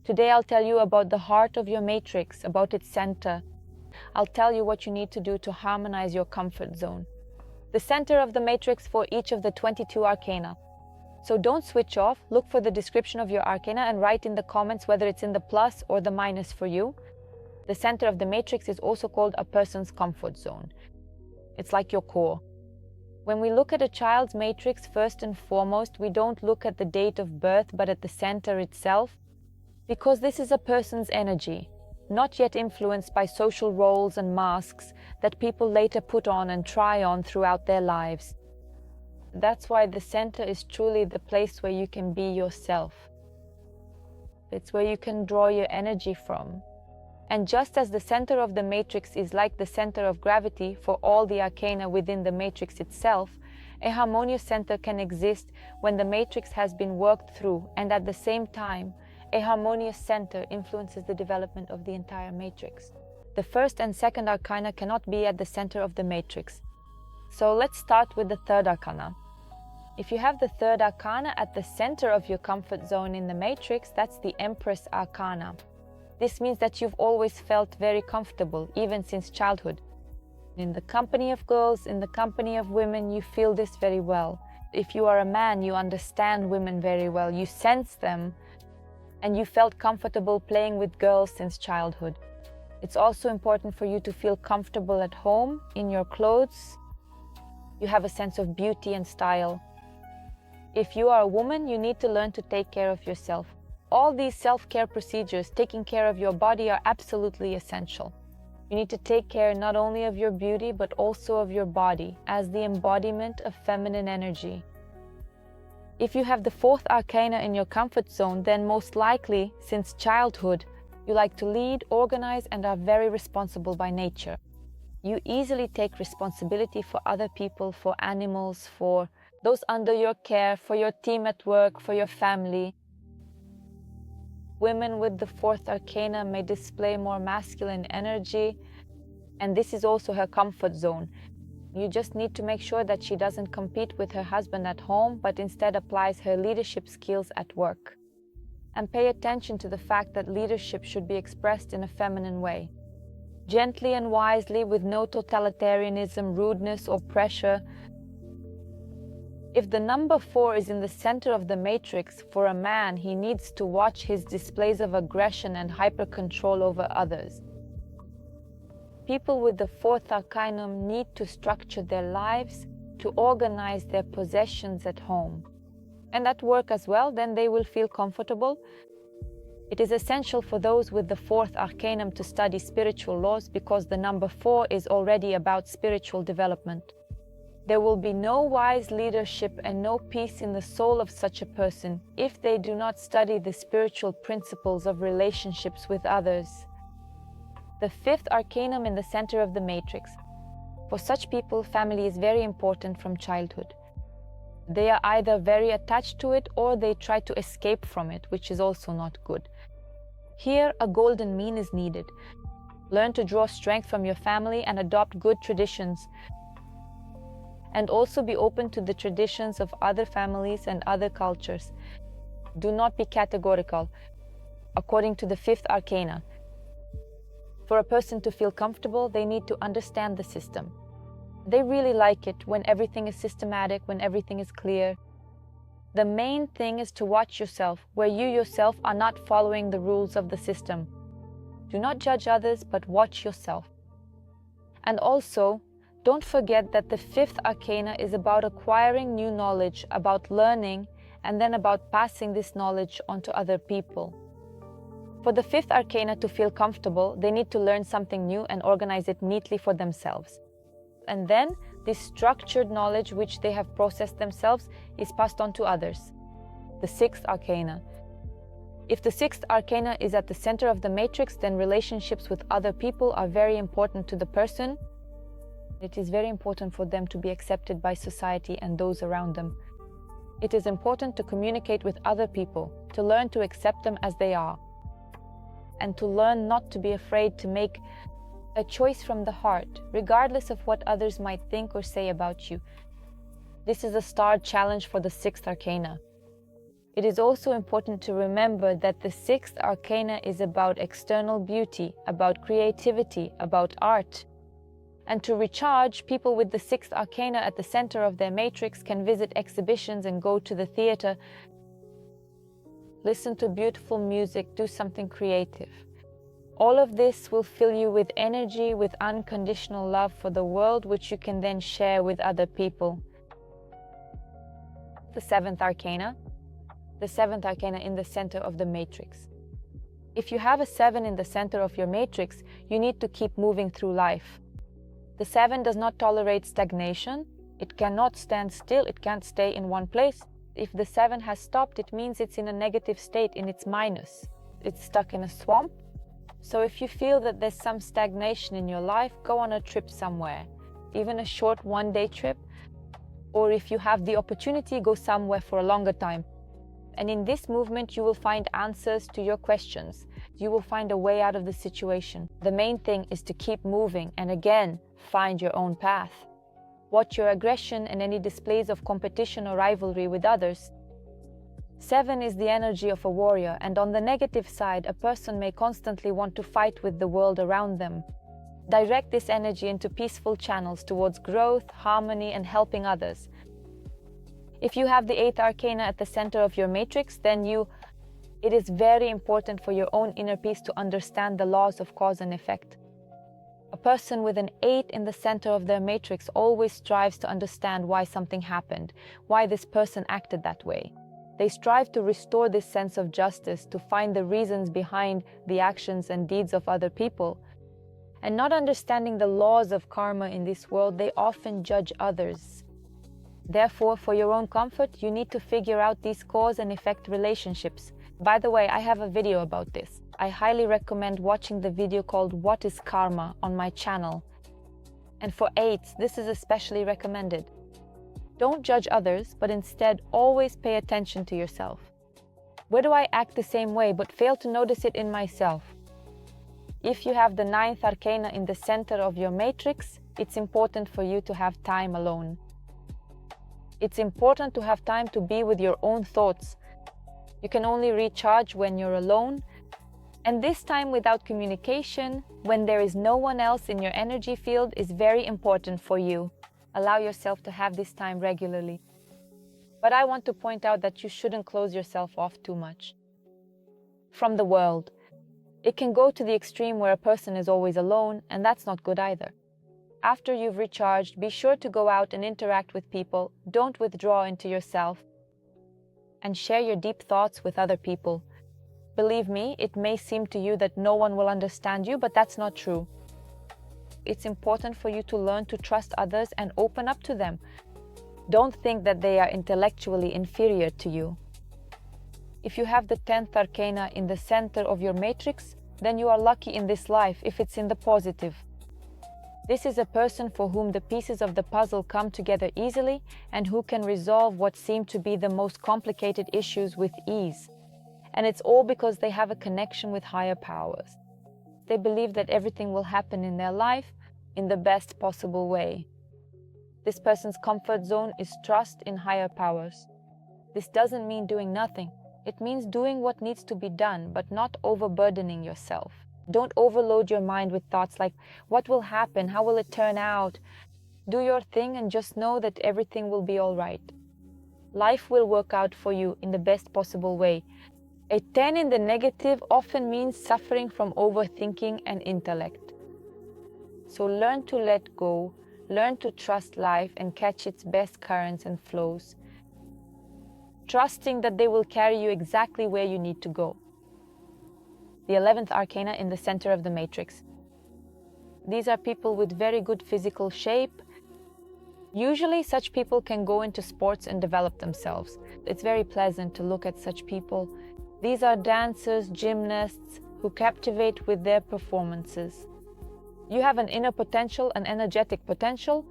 Today I'll tell you about the heart of your matrix, about its center. I'll tell you what you need to do to harmonize your comfort zone. The center of the matrix for each of the 22 arcana. So don't switch off, look for the description of your arcana and write in the comments whether it's in the plus or the minus for you. The center of the matrix is also called a person's comfort zone. It's like your core. When we look at a child's matrix, first and foremost, we don't look at the date of birth but at the center itself, because this is a person's energy, not yet influenced by social roles and masks that people later put on and try on throughout their lives. That's why the center is truly the place where you can be yourself. It's where you can draw your energy from. And just as the center of the matrix is like the center of gravity for all the arcana within the matrix itself, a harmonious center can exist when the matrix has been worked through, and at the same time, a harmonious center influences the development of the entire matrix. The first and second arcana cannot be at the center of the matrix. So let's start with the third arcana. If you have the third arcana at the center of your comfort zone in the matrix, that's the Empress arcana. This means that you've always felt very comfortable, even since childhood. In the company of girls, in the company of women, you feel this very well. If you are a man, you understand women very well, you sense them, and you felt comfortable playing with girls since childhood. It's also important for you to feel comfortable at home, in your clothes. You have a sense of beauty and style. If you are a woman, you need to learn to take care of yourself. All these self-care procedures, taking care of your body, are absolutely essential. You need to take care not only of your beauty, but also of your body, as the embodiment of feminine energy. If you have the fourth arcana in your comfort zone, then most likely, since childhood, you like to lead, organize, and are very responsible by nature. You easily take responsibility for other people, for animals, for those under your care, for your team at work, for your family. Women with the fourth arcana may display more masculine energy, and this is also her comfort zone. You just need to make sure that she doesn't compete with her husband at home, but instead applies her leadership skills at work. And pay attention to the fact that leadership should be expressed in a feminine way. Gently and wisely, with no totalitarianism, rudeness, or pressure. If the number 4 is in the center of the matrix, for a man, he needs to watch his displays of aggression and hyper-control over others. People with the fourth arcanum need to structure their lives, to organize their possessions at home. And at work as well, then they will feel comfortable. It is essential for those with the fourth arcanum to study spiritual laws, because the number 4 is already about spiritual development. There will be no wise leadership and no peace in the soul of such a person if they do not study the spiritual principles of relationships with others. The fifth arcanum in the center of the matrix. For such people, family is very important from childhood. They are either very attached to it or they try to escape from it, which is also not good. Here, a golden mean is needed. Learn to draw strength from your family and adopt good traditions. And also be open to the traditions of other families and other cultures. Do not be categorical, according to the fifth arcana. For a person to feel comfortable, they need to understand the system. They really like it when everything is systematic, when everything is clear. The main thing is to watch yourself, where you yourself are not following the rules of the system. Do not judge others, but watch yourself. And also, don't forget that the fifth arcana is about acquiring new knowledge, about learning, and then about passing this knowledge on to other people. For the fifth arcana to feel comfortable, they need to learn something new and organize it neatly for themselves. And then, this structured knowledge which they have processed themselves is passed on to others. The sixth arcana. If the sixth arcana is at the center of the matrix, then relationships with other people are very important to the person. It is very important for them to be accepted by society and those around them. It is important to communicate with other people, to learn to accept them as they are, and to learn not to be afraid to make a choice from the heart, regardless of what others might think or say about you. This is a star challenge for the sixth arcana. It is also important to remember that the sixth arcana is about external beauty, about creativity, about art. And to recharge, people with the sixth arcana at the center of their matrix can visit exhibitions and go to the theater, listen to beautiful music, do something creative. All of this will fill you with energy, with unconditional love for the world, which you can then share with other people. The seventh arcana in the center of the matrix. If you have a 7 in the center of your matrix, you need to keep moving through life. The 7 does not tolerate stagnation. It cannot stand still. It can't stay in one place. If the 7 has stopped, it means it's in a negative state, in its minus. It's stuck in a swamp. So if you feel that there's some stagnation in your life, go on a trip somewhere, even a short one-day trip. Or if you have the opportunity, go somewhere for a longer time. And in this movement, you will find answers to your questions. You will find a way out of the situation. The main thing is to keep moving and again, find your own path. Watch your aggression and any displays of competition or rivalry with others. 7 is the energy of a warrior, and on the negative side, a person may constantly want to fight with the world around them. Direct this energy into peaceful channels towards growth, harmony, and helping others. If you have the 8th arcana at the center of your matrix, then it is very important for your own inner peace to understand the laws of cause and effect. A person with an 8 in the center of their matrix always strives to understand why something happened, why this person acted that way. They strive to restore this sense of justice, to find the reasons behind the actions and deeds of other people. And not understanding the laws of karma in this world, they often judge others. Therefore, for your own comfort, you need to figure out these cause and effect relationships. By the way, I have a video about this. I highly recommend watching the video called "What is Karma" on my channel. And for 8s, this is especially recommended. Don't judge others, but instead always pay attention to yourself. Where do I act the same way but fail to notice it in myself? If you have the 9th arcana in the center of your matrix, it's important for you to have time alone. It's important to have time to be with your own thoughts. You can only recharge when you're alone. And this time without communication, when there is no one else in your energy field, is very important for you. Allow yourself to have this time regularly. But I want to point out that you shouldn't close yourself off too much from the world. It can go to the extreme where a person is always alone, and that's not good either. After you've recharged, be sure to go out and interact with people. Don't withdraw into yourself. And share your deep thoughts with other people. Believe me, it may seem to you that no one will understand you, but that's not true. It's important for you to learn to trust others and open up to them. Don't think that they are intellectually inferior to you. If you have the 10th arcana in the center of your matrix, then you are lucky in this life if it's in the positive. This is a person for whom the pieces of the puzzle come together easily and who can resolve what seem to be the most complicated issues with ease. And it's all because they have a connection with higher powers. They believe that everything will happen in their life in the best possible way. This person's comfort zone is trust in higher powers. This doesn't mean doing nothing. It means doing what needs to be done, but not overburdening yourself. Don't overload your mind with thoughts like, what will happen? How will it turn out? Do your thing and just know that everything will be all right. Life will work out for you in the best possible way. A 10 in the negative often means suffering from overthinking and intellect. So learn to let go, learn to trust life and catch its best currents and flows, trusting that they will carry you exactly where you need to go. The 11th arcana in the center of the matrix. These are people with very good physical shape. Usually such people can go into sports and develop themselves. It's very pleasant to look at such people. These are dancers, gymnasts who captivate with their performances. You have an inner potential, an energetic potential,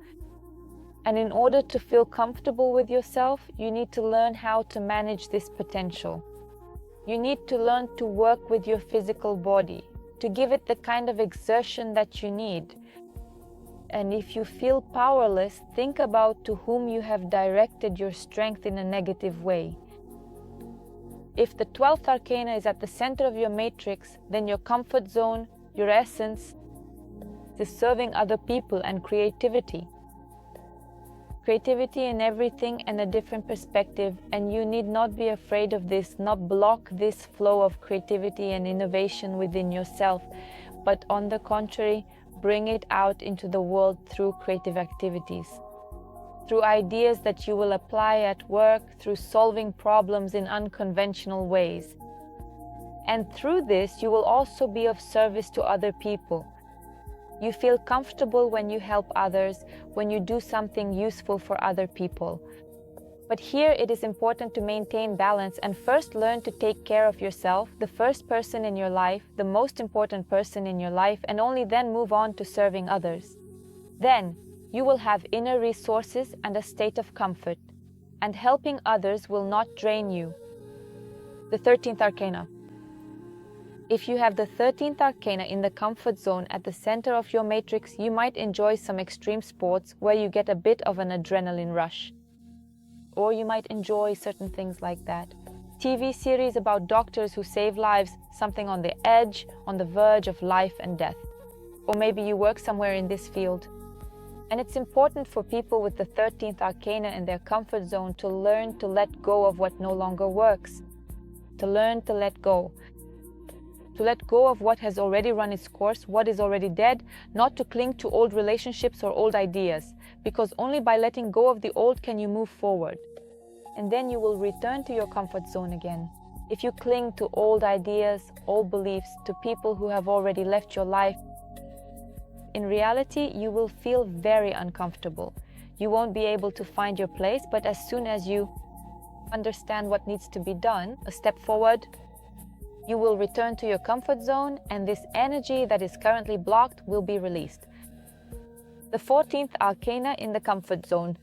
and in order to feel comfortable with yourself, you need to learn how to manage this potential. You need to learn to work with your physical body, to give it the kind of exertion that you need. And if you feel powerless, think about to whom you have directed your strength in a negative way. If the 12th arcana is at the center of your matrix, then your comfort zone, your essence, is serving other people and creativity. Creativity in everything and a different perspective, and you need not be afraid of this, not block this flow of creativity and innovation within yourself, but on the contrary, bring it out into the world through creative activities, through ideas that you will apply at work, through solving problems in unconventional ways. And through this, you will also be of service to other people. You feel comfortable when you help others, when you do something useful for other people. But here it is important to maintain balance and first learn to take care of yourself, the first person in your life, the most important person in your life, and only then move on to serving others. Then you will have inner resources and a state of comfort, and helping others will not drain you. The 13th arcana. If you have the 13th arcana in the comfort zone at the center of your matrix, you might enjoy some extreme sports where you get a bit of an adrenaline rush. Or you might enjoy certain things like that. TV series about doctors who save lives, something on the edge, on the verge of life and death. Or maybe you work somewhere in this field. And it's important for people with the 13th arcana in their comfort zone to learn to let go of what no longer works. To learn to let go. To let go of what has already run its course, what is already dead, not to cling to old relationships or old ideas, because only by letting go of the old can you move forward. And then you will return to your comfort zone again. If you cling to old ideas, old beliefs, to people who have already left your life, in reality, you will feel very uncomfortable. You won't be able to find your place, but as soon as you understand what needs to be done, a step forward, you will return to your comfort zone, and this energy that is currently blocked will be released. The 14th arcana in the comfort zone.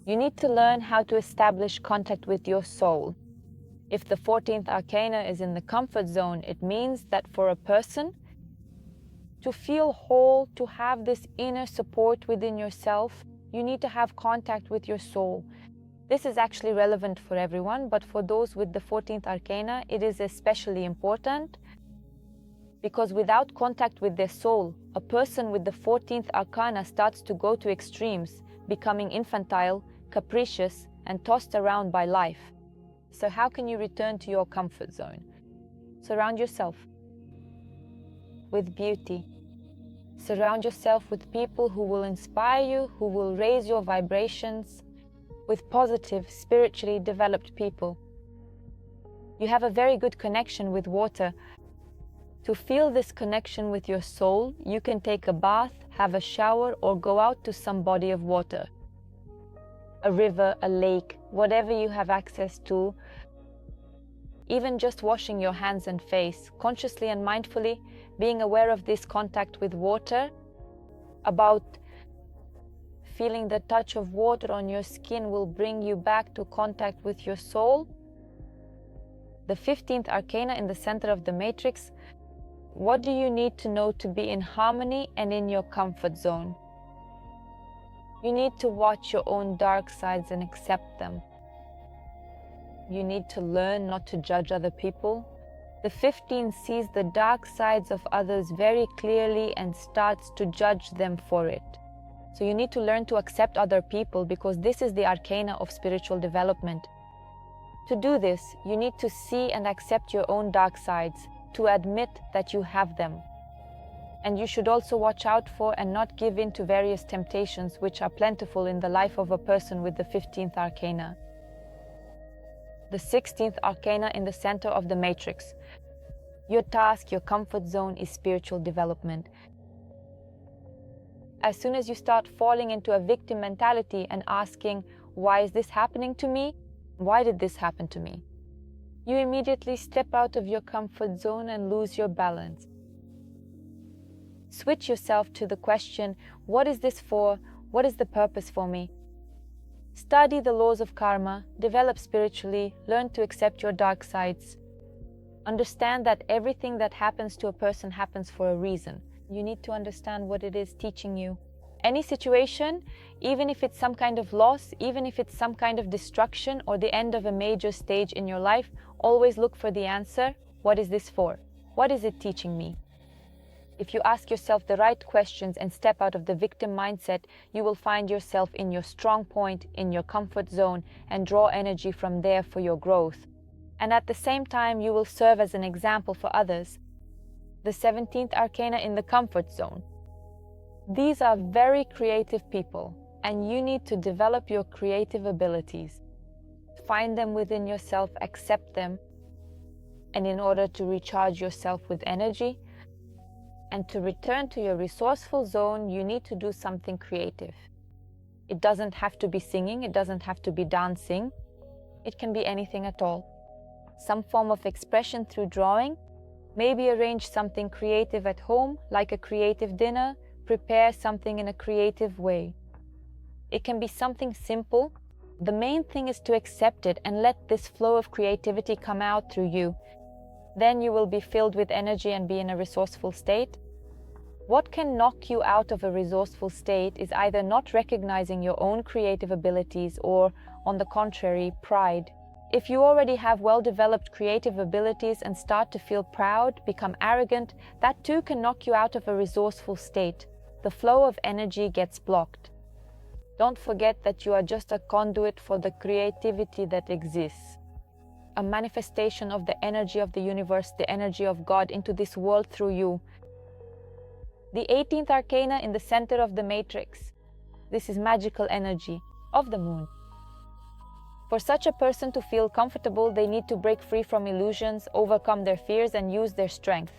You need to learn how to establish contact with your soul. If the 14th arcana is in the comfort zone, it means that for a person to feel whole, to have this inner support within yourself, you need to have contact with your soul. This is actually relevant for everyone, but for those with the 14th arcana, it is especially important because without contact with their soul, a person with the 14th arcana starts to go to extremes, becoming infantile, capricious, and tossed around by life. So how can you return to your comfort zone? Surround yourself with beauty. Surround yourself with people who will inspire you, who will raise your vibrations, with positive, spiritually developed people. You have a very good connection with water. To feel this connection with your soul, you can take a bath, have a shower, or go out to some body of water. A river, a lake, whatever you have access to. Even just washing your hands and face, consciously and mindfully, being aware of this contact with water, about feeling the touch of water on your skin will bring you back to contact with your soul. The 15th arcana in the center of the matrix. What do you need to know to be in harmony and in your comfort zone? You need to watch your own dark sides and accept them. You need to learn not to judge other people. The 15 sees the dark sides of others very clearly and starts to judge them for it. So you need to learn to accept other people because this is the arcana of spiritual development. To do this, you need to see and accept your own dark sides, to admit that you have them. And you should also watch out for and not give in to various temptations which are plentiful in the life of a person with the 15th arcana. The 16th arcana in the center of the matrix. Your task, your comfort zone is spiritual development. As soon as you start falling into a victim mentality and asking, why is this happening to me? Why did this happen to me? You immediately step out of your comfort zone and lose your balance. Switch yourself to the question, what is this for? What is the purpose for me? Study the laws of karma, develop spiritually, learn to accept your dark sides. Understand that everything that happens to a person happens for a reason. You need to understand what it is teaching you. Any situation, even if it's some kind of loss, even if it's some kind of destruction or the end of a major stage in your life, always look for the answer. What is this for? What is it teaching me? If you ask yourself the right questions and step out of the victim mindset, you will find yourself in your strong point, in your comfort zone, and draw energy from there for your growth. And at the same time, you will serve as an example for others. The 17th arcana in the comfort zone. These are very creative people, and you need to develop your creative abilities. Find them within yourself, accept them, and in order to recharge yourself with energy, and to return to your resourceful zone, you need to do something creative. It doesn't have to be singing, it doesn't have to be dancing. It can be anything at all. Some form of expression through drawing. Maybe arrange something creative at home, like a creative dinner. Prepare something in a creative way. It can be something simple. The main thing is to accept it and let this flow of creativity come out through you. Then you will be filled with energy and be in a resourceful state. What can knock you out of a resourceful state is either not recognizing your own creative abilities or, on the contrary, pride. If you already have well-developed creative abilities and start to feel proud, become arrogant, that too can knock you out of a resourceful state. The flow of energy gets blocked. Don't forget that you are just a conduit for the creativity that exists. A manifestation of the energy of the universe, the energy of God into this world through you. The 18th arcana in the center of the matrix. This is magical energy of the moon. For such a person to feel comfortable, they need to break free from illusions, overcome their fears, and use their strength.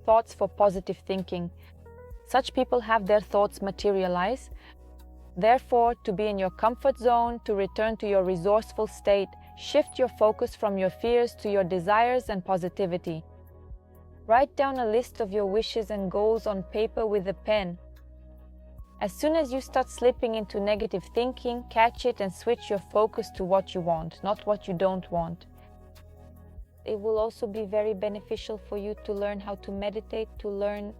Thoughts for positive thinking. Such people have their thoughts materialize. Therefore, to be in your comfort zone, to return to your resourceful state, shift your focus from your fears to your desires and positivity. Write down a list of your wishes and goals on paper with a pen. As soon as you start slipping into negative thinking, catch it and switch your focus to what you want, not what you don't want. It will also be very beneficial for you to learn how to meditate, to learn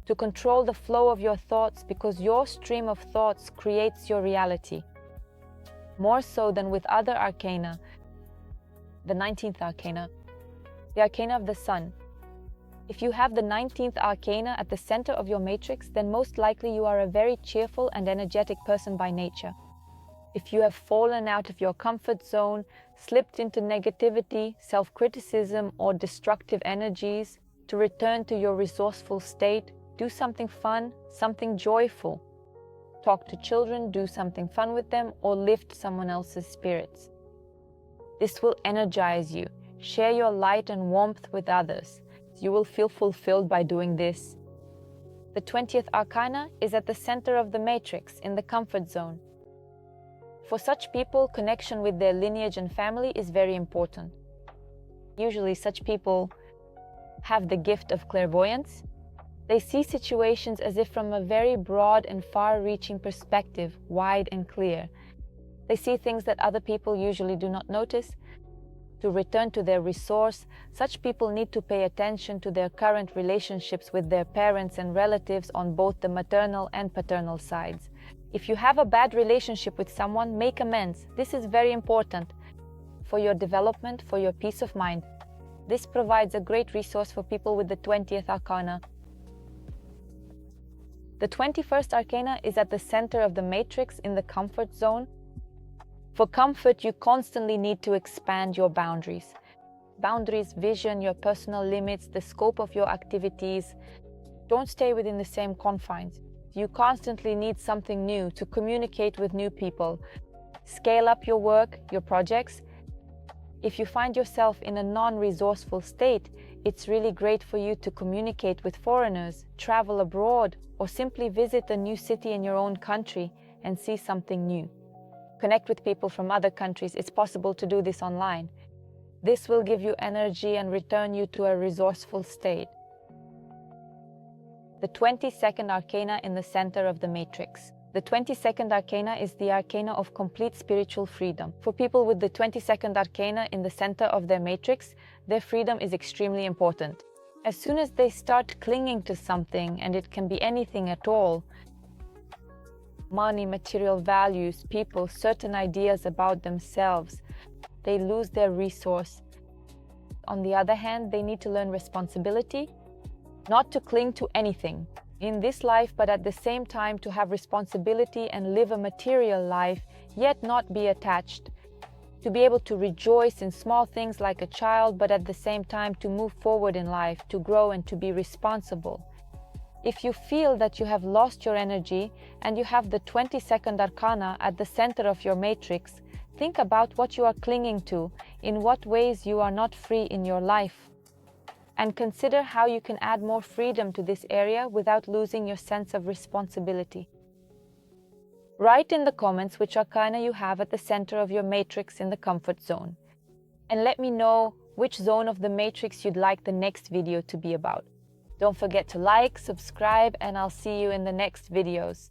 to control the flow of your thoughts, because your stream of thoughts creates your reality. More so than with other arcana. The 19th arcana, the arcana of the sun. If you have the 19th arcana at the center of your matrix, then most likely you are a very cheerful and energetic person by nature. If you have fallen out of your comfort zone, slipped into negativity, self-criticism, or destructive energies, to return to your resourceful state, do something fun, something joyful. Talk to children, do something fun with them, or lift someone else's spirits. This will energize you. Share your light and warmth with others. You will feel fulfilled by doing this. The 20th arcana is at the center of the matrix, in the comfort zone. For such people, connection with their lineage and family is very important. Usually, such people have the gift of clairvoyance. They see situations as if from a very broad and far-reaching perspective, wide and clear. They see things that other people usually do not notice. To return to their resource, such people need to pay attention to their current relationships with their parents and relatives on both the maternal and paternal sides. If you have a bad relationship with someone, make amends. This is very important for your development, for your peace of mind. This provides a great resource for people with the 20th arcana. The 21st arcana is at the center of the matrix in the comfort zone. For comfort, you constantly need to expand your boundaries. Boundaries, vision, your personal limits, the scope of your activities. Don't stay within the same confines. You constantly need something new to communicate with new people. Scale up your work, your projects. If you find yourself in a non-resourceful state, it's really great for you to communicate with foreigners, travel abroad, or simply visit a new city in your own country and see something new. Connect with people from other countries. It's possible to do this online. This will give you energy and return you to a resourceful state. The 22nd arcana in the center of the matrix. The 22nd arcana is the arcana of complete spiritual freedom. For people with the 22nd arcana in the center of their matrix, their freedom is extremely important. As soon as they start clinging to something, and it can be anything at all, money, material values, people, certain ideas about themselves. They lose their resource. On the other hand, they need to learn responsibility, not to cling to anything in this life, but at the same time to have responsibility and live a material life, yet not be attached. To be able to rejoice in small things like a child, but at the same time to move forward in life, to grow and to be responsible. If you feel that you have lost your energy and you have the 22nd arcana at the center of your matrix, think about what you are clinging to, in what ways you are not free in your life, and consider how you can add more freedom to this area without losing your sense of responsibility. Write in the comments which arcana you have at the center of your matrix in the comfort zone, and let me know which zone of the matrix you'd like the next video to be about. Don't forget to like, subscribe, and I'll see you in the next videos.